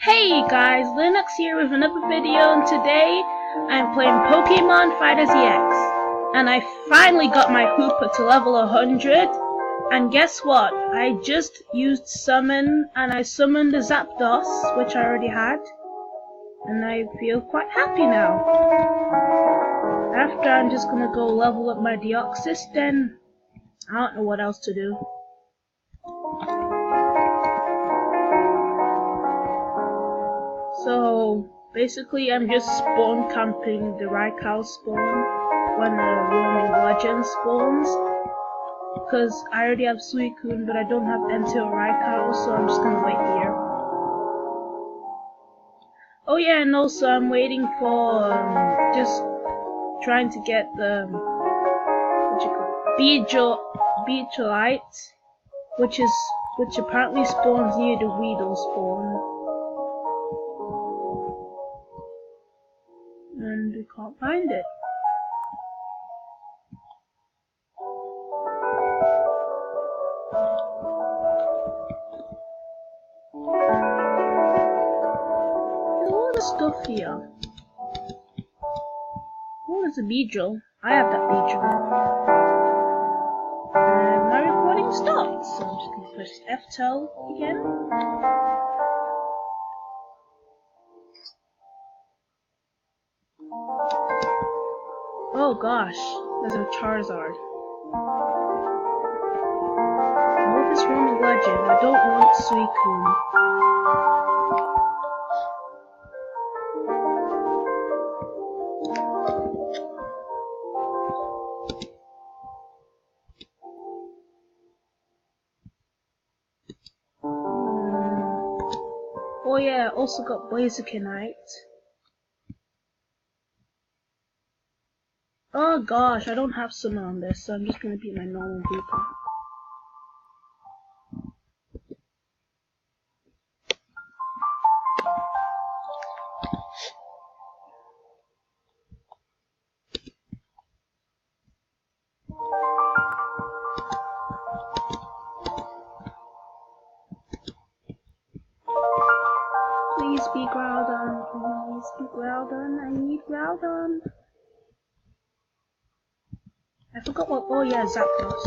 Hey guys, Linux here with another video, and today I'm playing Pokemon Fighters EX. And I finally got my hoopa to level 100, and guess what? I just used summon, and I summoned a Zapdos, which I already had, and I feel quite happy now. After, I'm just gonna go level up my Deoxys, then I don't know what else to do. So basically I'm just spawn camping the Raikou spawn when the roaming legend spawns, because I already have Suicune but I don't have Entei or Raikou, so I'm just gonna wait here. Oh yeah, and also I'm waiting for just trying to get the what you call Beetlite, which apparently spawns near the Weedle spawn. And we can't find it. There's a lot of stuff here. Oh, there's a Beedrill. I have that Beedrill. And my recording stopped, so I'm just going to press F12 again. Oh gosh, there's a Charizard. I hope it's roaming legend. I don't want Suicune. Oh yeah, I also got Blazikenite. Oh gosh, I don't have summon on this, so I'm just gonna be my normal hoopa. Please be Groudon, please be Groudon, I need Groudon. I forgot what, oh yeah, Zapdos.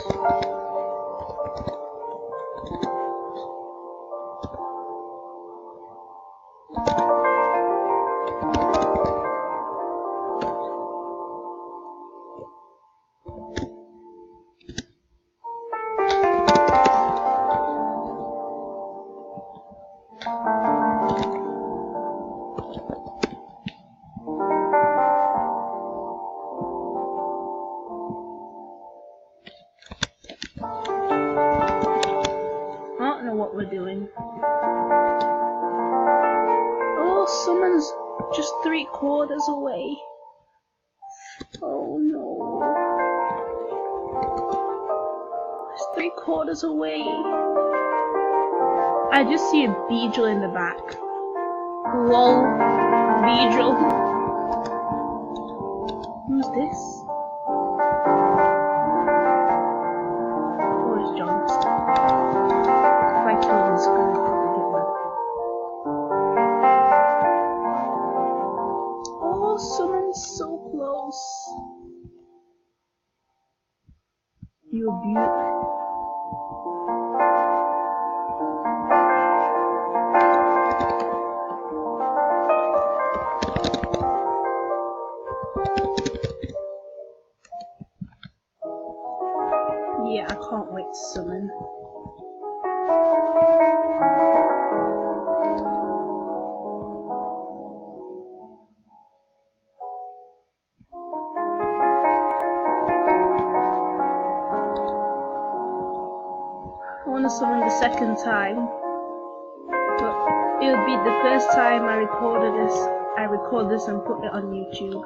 I don't know what we're doing. Oh, someone's just 3/4 away. Oh no. It's 3/4 away. I just see a Beedrill in the back. Lol. Beedrill. Who's this? Oh, it's John's. If I kill this guy, I'll probably get one. Oh, someone's so close. You're beautiful. Yeah, I can't wait to summon. I want to summon the second time, but it would be the first time I record this and put it on YouTube.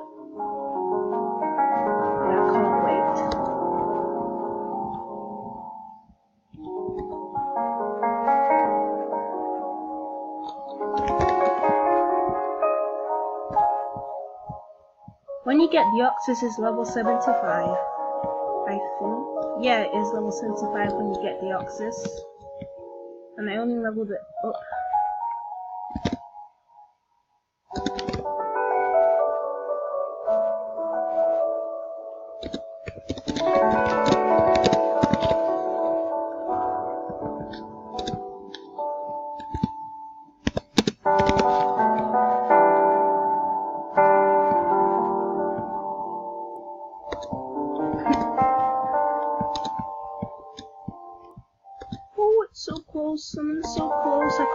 Yeah, I can't wait. When you get Deoxys is level 75, I think. Yeah, it is level 75 when you get Deoxys. And I only leveled it up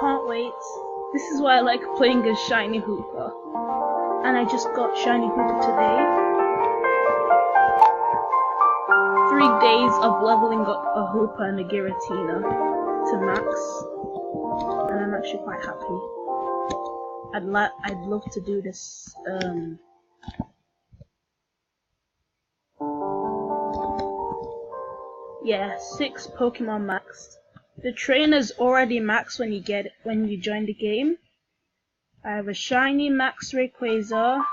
can't wait. This is why I like playing as Shiny Hoopa. And I just got Shiny Hoopa today. 3 days of leveling up a Hoopa and a Giratina to max. And I'm actually quite happy. I'd love to do this, yeah, 6 Pokemon maxed. The trainer's already maxed when you join the game. I have a shiny Max Rayquaza,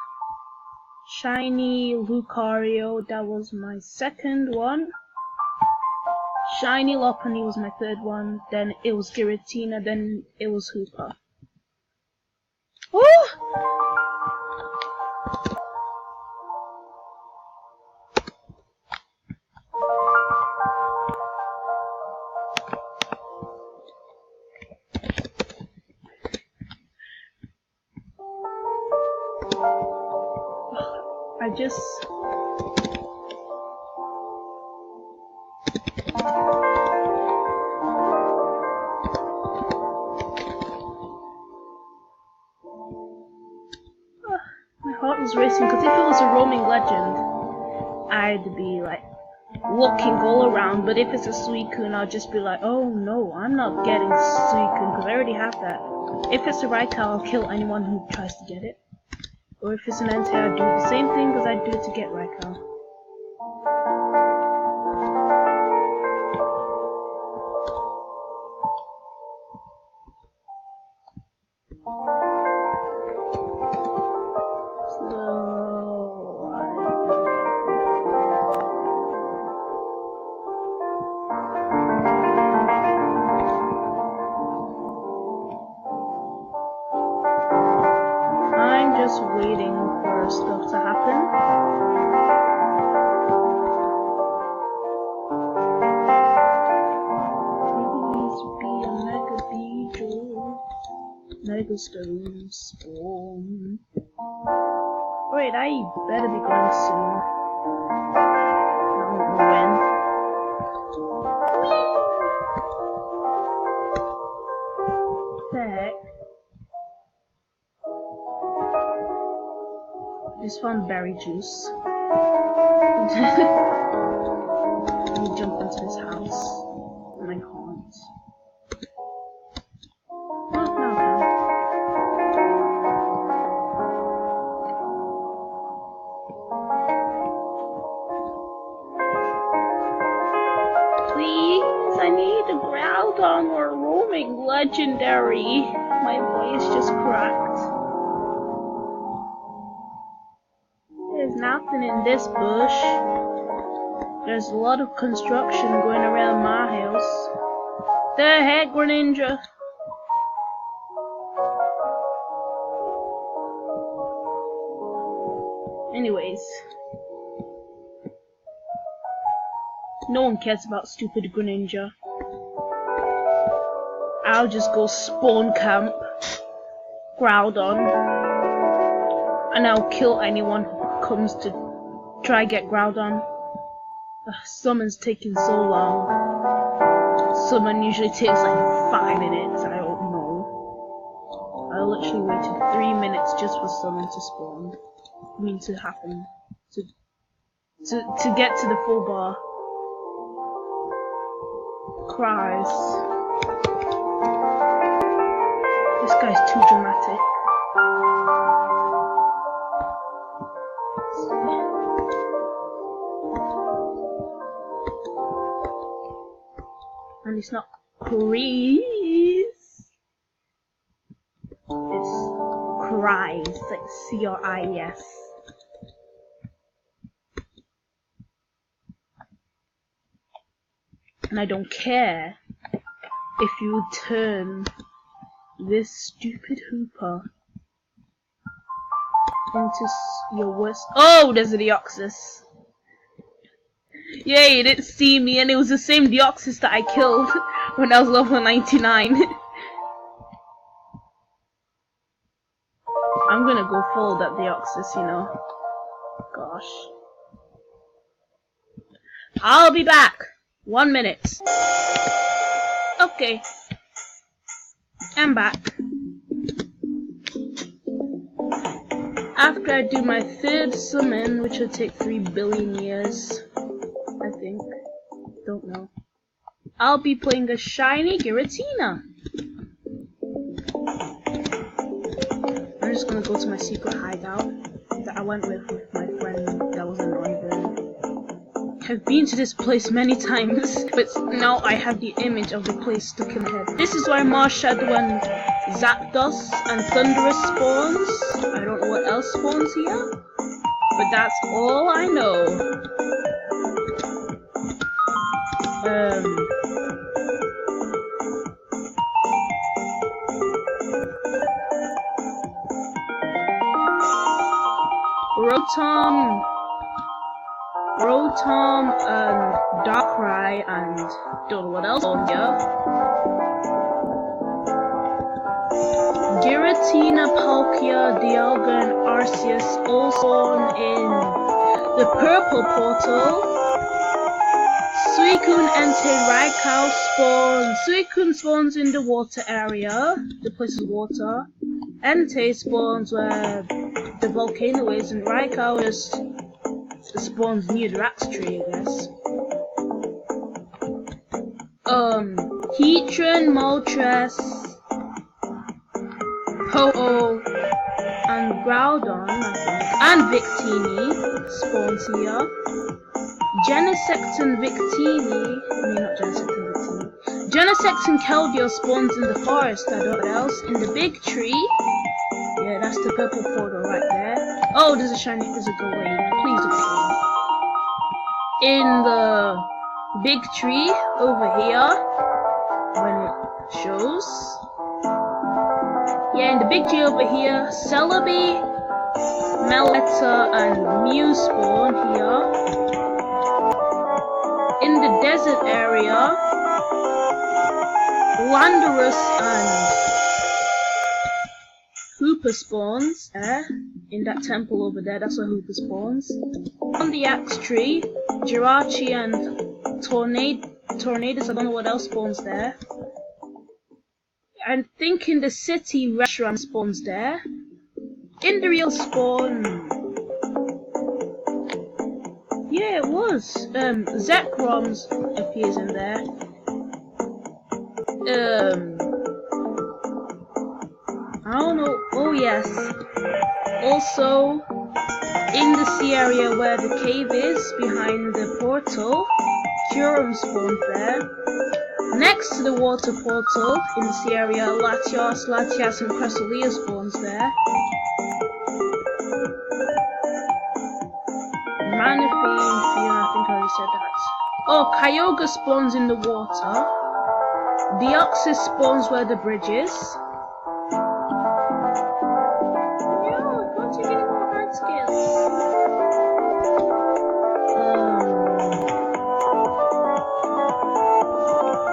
shiny Lucario, that was my second one. Shiny Lopunny was my third one. Then it was Giratina. Then it was Hoopa. Oh! I just... my heart was racing, because if it was a roaming legend, I'd be like looking all around, but if it's a Suicune, I'll just be like, oh no, I'm not getting Suicune, because I already have that. If it's a Raikou, I'll kill anyone who tries to get it. Or if it's an Entei, I'd do the same thing, because I'd do it to get Raikou. Just waiting for stuff to happen. Please be a Mega Beetle. Mega Stone Spawn. Wait, I better be going soon. I don't know when. What the heck? I just found berry juice. Let me jump into this house. And I can't. Oh, no, please, I need a Groudon or a roaming legendary. My voice just cracked. There's nothing in this bush. There's a lot of construction going around my house. The heck, Greninja? Anyways. No one cares about stupid Greninja. I'll just go spawn camp Groudon. And I'll kill anyone who comes to try get Groudon. Summon's taking so long. Summon usually takes like 5 minutes, I don't know. I literally waited 3 minutes just for summon to spawn. I mean to happen. To get to the full bar. Cries. This guy's too dramatic. And it's not Crease. It's Cries, like C-R-I-S. And I don't care if you turn this stupid Hoopa into your worst. Oh, there's a Deoxys. Yay, it didn't see me, and it was the same Deoxys that I killed when I was level 99. I'm gonna go follow that Deoxys, you know. Gosh. I'll be back. 1 minute. Okay. I'm back. After I do my third summon, which will take 3 billion years, I think. Don't know. I'll be playing a shiny Giratina. I'm just gonna go to my secret hideout that I went with my friend that was in London. I've been to this place many times, but now I have the image of the place stuck in my head. This is where Marshadow and Zapdos and Thundurus spawns. I don't know what else spawns here, but that's all I know. Rotom, Darkrai, and don't know what else on here. Giratina, Palkia, Dialga, and Arceus all spawn in the purple portal. Suicune, Entei, Raikou spawn. Suicune spawns in the water area. The place is water. Entei spawns where the volcano is, and Raikou is spawns near the Rax tree, I guess. Heatran, Moltres, Ho-Oh, and Groudon, I think, and Victini spawns here. Genesect and Victini, not Genesect and Victini. Genesect and Keldeo spawns in the forest, I don't know what else. In the big tree. Yeah, that's the purple portal right there. Oh, there's a shiny, there's a go away. Please don't go. In the big tree over here, when it shows. Yeah, in the big tree over here, Celebi, Meletta, and Mew spawn here. In the desert area, Landorus and Hoopa spawns there. In that temple over there, that's where Hoopa spawns. On the axe tree, Jirachi and Tornadus, I don't know what else spawns there. I think in the city, Reshiram spawns there. In the real spawn, yeah, it was. Zekroms appears in there. I don't know. Oh yes. Also, in the sea area where the cave is, behind the portal, Kyurem spawns there. Next to the water portal, in the sea area, Latias, and Cresselia spawns there. Manaphy, I think I already said that. Oh, Kyogre spawns in the water. Deoxys spawns where the bridge is.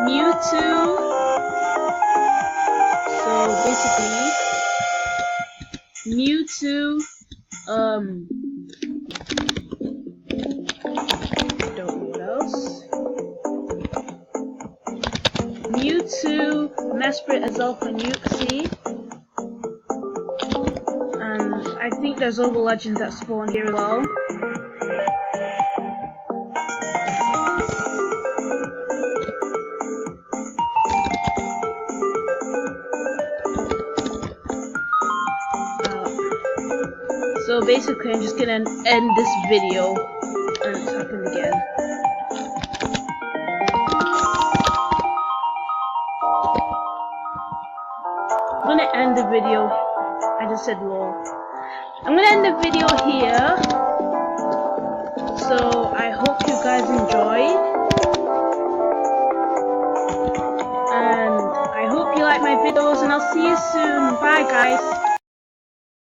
Mewtwo. So basically, Mewtwo, don't know what else. Mewtwo, Mesprit, Azelf, and Uxie. And I think there's other legends that spawn here as well. So basically, I'm just gonna end this video, and it's happened again. I'm gonna end the video. I just said lol. I'm gonna end the video here. So I hope you guys enjoyed, and I hope you like my videos, and I'll see you soon. Bye guys.